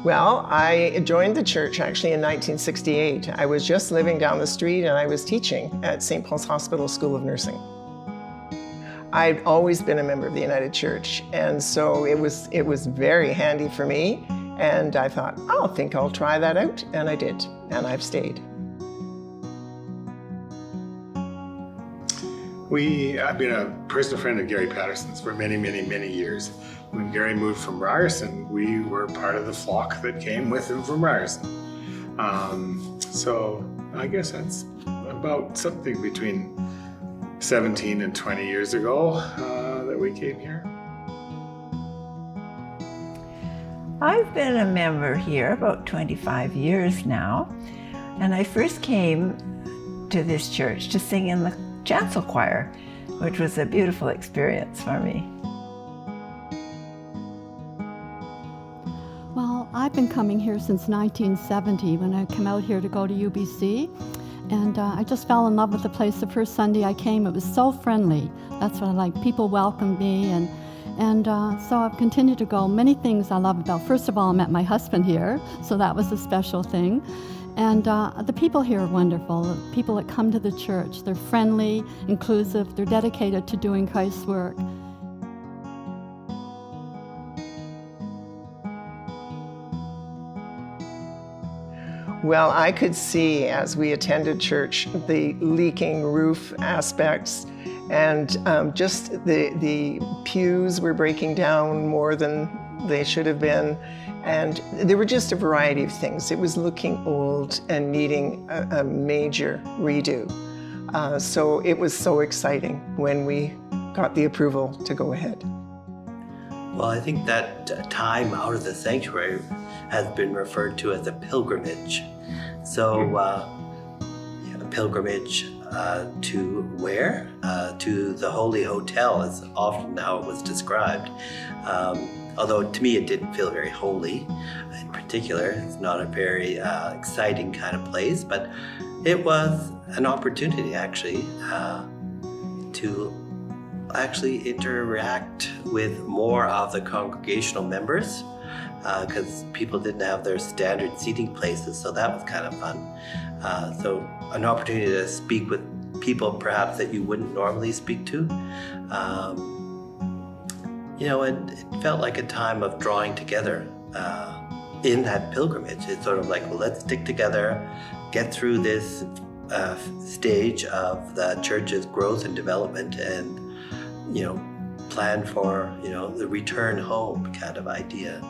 Well, I joined the church actually in 1968. I was just living down the street and I was teaching at St. Paul's Hospital School of Nursing. I'd always been a member of the United Church, and so it was very handy for me, and I thought, I think I'll try that out, and I did, and I've stayed. I've been a personal friend of Gary Patterson's for many, many, many years. When Gary moved from Ryerson, we were part of the flock that came with him from Ryerson. So I guess that's about something between 17 and 20 years ago that we came here. I've been a member here about 25 years now, and I first came to this church to sing in the chancel choir, which was a beautiful experience for me. Well, I've been coming here since 1970 when I came out here to go to UBC, and I just fell in love with the place the first Sunday I came. It was so friendly. That's what I like. People welcomed me, and so I've continued to go. Many things I love about. First of all, I met my husband here, so that was a special thing. And the people here are wonderful. The people that come to the church, they're friendly, inclusive, they're dedicated to doing Christ's work. Well, I could see as we attended church the leaking roof aspects, and just the pews were breaking down more than they should have been. And there were just a variety of things. It was looking old and needing a major redo. So it was so exciting when we got the approval to go ahead. Well, I think that time out of the sanctuary has been referred to as a pilgrimage. So a pilgrimage to where? To the Holy Hotel is often how it was described. Although to me it didn't feel very holy in particular. It's not a very exciting kind of place, but it was an opportunity actually to actually interact with more of the congregational members because people didn't have their standard seating places, so that was kind of fun. So an opportunity to speak with people perhaps that you wouldn't normally speak to. And it felt like a time of drawing together in that pilgrimage. It's sort of like, well, let's stick together, get through this stage of the church's growth and development, and plan for the return home kind of idea.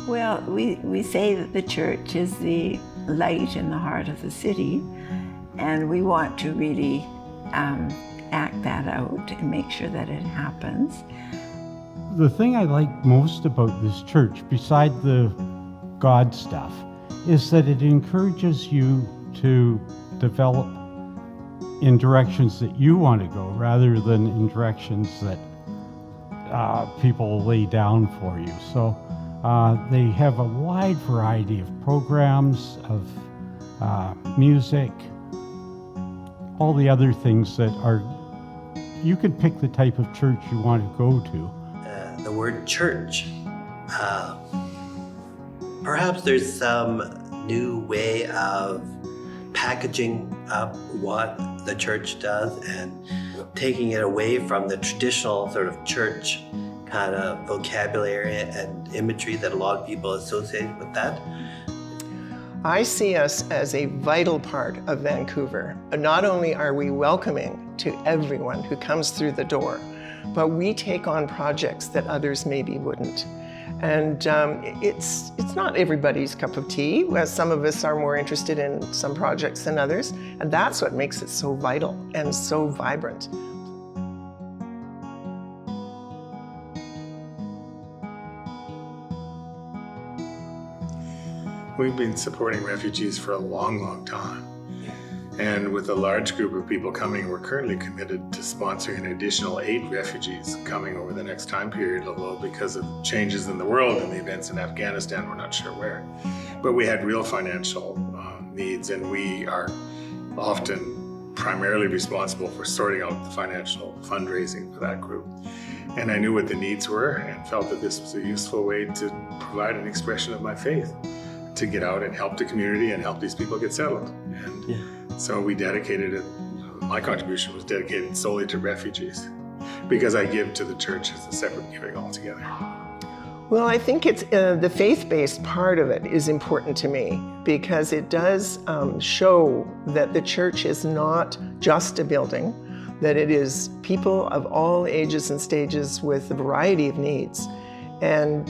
Well, we say that the church is the light in the heart of the city, and we want to really act that out and make sure that it happens. The thing I like most about this church, beside the God stuff, is that it encourages you to develop in directions that you want to go rather than in directions that people lay down for you. So they have a wide variety of programs, of music, all the other things that you can pick the type of church you want to go to. The word church, perhaps there's some new way of packaging up what the church does and taking it away from the traditional sort of church kind of vocabulary and imagery that a lot of people associate with that. I see us as a vital part of Vancouver. Not only are we welcoming to everyone who comes through the door, but we take on projects that others maybe wouldn't. And it's not everybody's cup of tea. Some of us are more interested in some projects than others, and that's what makes it so vital and so vibrant. We've been supporting refugees for a long, long time. And with a large group of people coming, we're currently committed to sponsoring an additional 8 refugees coming over the next time period, although because of changes in the world and the events in Afghanistan, we're not sure where. But we had real financial needs, and we are often primarily responsible for sorting out the financial fundraising for that group. And I knew what the needs were and felt that this was a useful way to provide an expression of my faith, to get out and help the community and help these people get settled. And so we dedicated it, my contribution was dedicated solely to refugees, because I give to the church as a separate giving altogether. Well, I think it's the faith-based part of it is important to me, because it does show that the church is not just a building, that it is people of all ages and stages with a variety of needs. And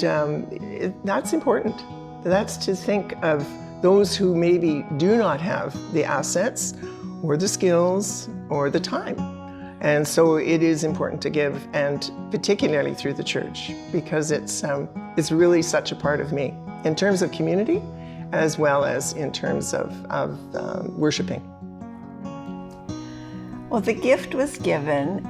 that's important. That's to think of those who maybe do not have the assets or the skills or the time. And so it is important to give, and particularly through the church, because it's really such a part of me in terms of community as well as in terms of worshiping. Well, the gift was given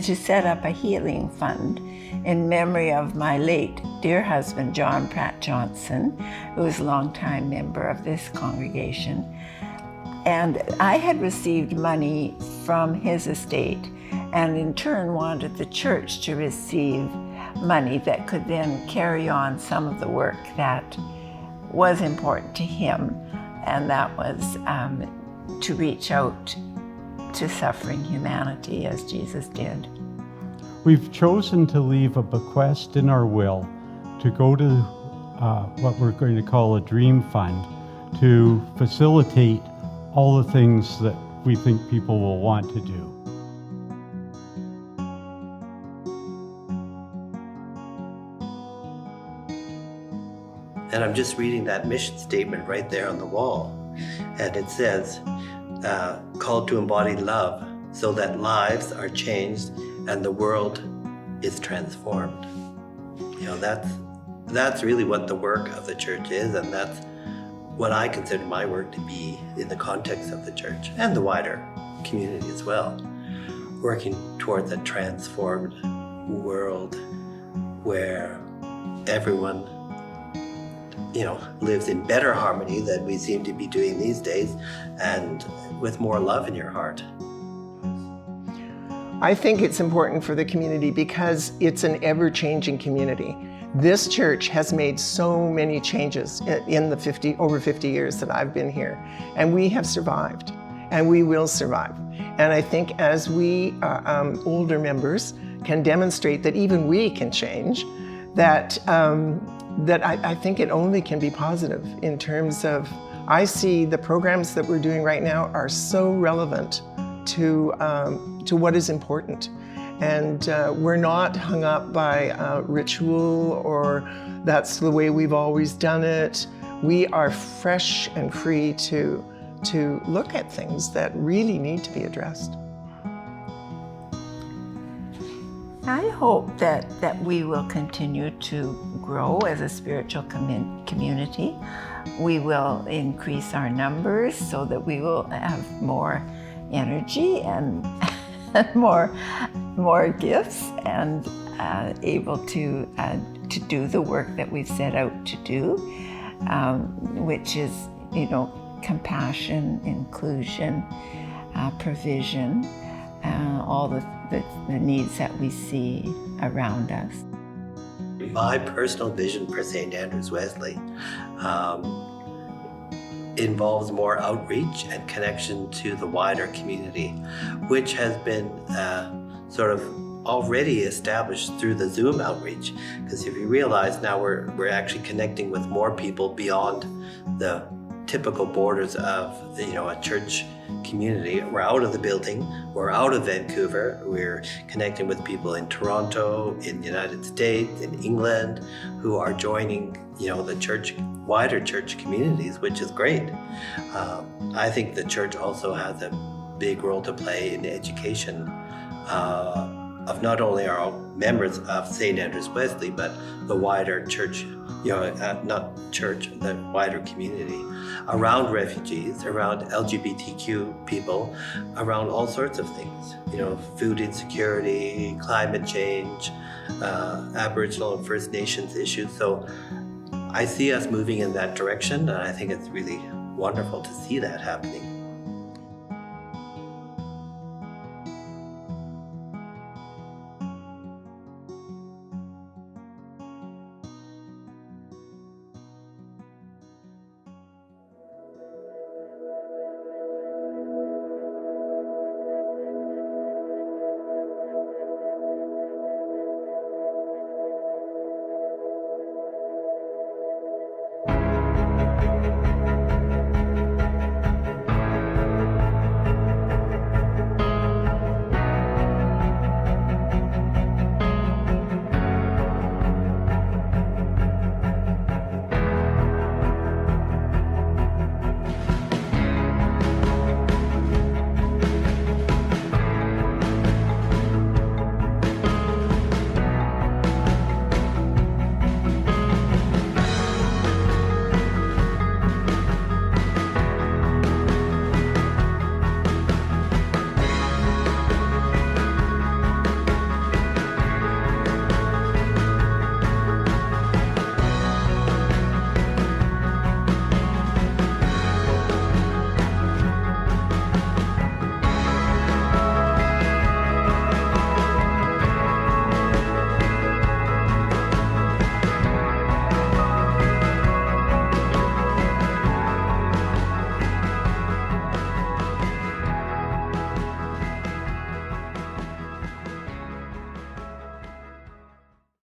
to set up a healing fund in memory of my late dear husband, John Pratt Johnson, who was a longtime member of this congregation. And I had received money from his estate, and in turn wanted the church to receive money that could then carry on some of the work that was important to him, and that was to reach out to suffering humanity as Jesus did. We've chosen to leave a bequest in our will to go to what we're going to call a dream fund to facilitate all the things that we think people will want to do. And I'm just reading that mission statement right there on the wall. And it says, called to embody love so that lives are changed and the world is transformed. You know, that's really what the work of the church is, and that's what I consider my work to be in the context of the church and the wider community as well. Working towards a transformed world where everyone, you know, lives in better harmony than we seem to be doing these days, and with more love in your heart. I think it's important for the community because it's an ever-changing community. This church has made so many changes in the over 50 years that I've been here, and we have survived, and we will survive. And I think as we, older members, can demonstrate that even we can change, that I think it only can be positive in terms of, I see the programs that we're doing right now are so relevant to what is important. And we're not hung up by ritual or that's the way we've always done it. We are fresh and free to look at things that really need to be addressed. I hope that we will continue to grow as a spiritual community. We will increase our numbers so that we will have more energy and more gifts, and able to do the work that we've set out to do, which is, you know, compassion, inclusion, provision, all the needs that we see around us. My personal vision for St. Andrews-Wesley involves more outreach and connection to the wider community, which has been sort of already established through the Zoom outreach. Because if you realize now we're actually connecting with more people beyond the typical borders of, you know, a church community. We're out of the building, we're out of Vancouver, we're connecting with people in Toronto, in the United States, in England, who are joining, you know, the church, wider church communities, which is great. I think the church also has a big role to play in the education of not only our members of St. Andrews-Wesley, but the wider church, you know, not church, the wider community, around refugees, around LGBTQ people, around all sorts of things, you know, food insecurity, climate change, Aboriginal and First Nations issues. So I see us moving in that direction, and I think it's really wonderful to see that happening.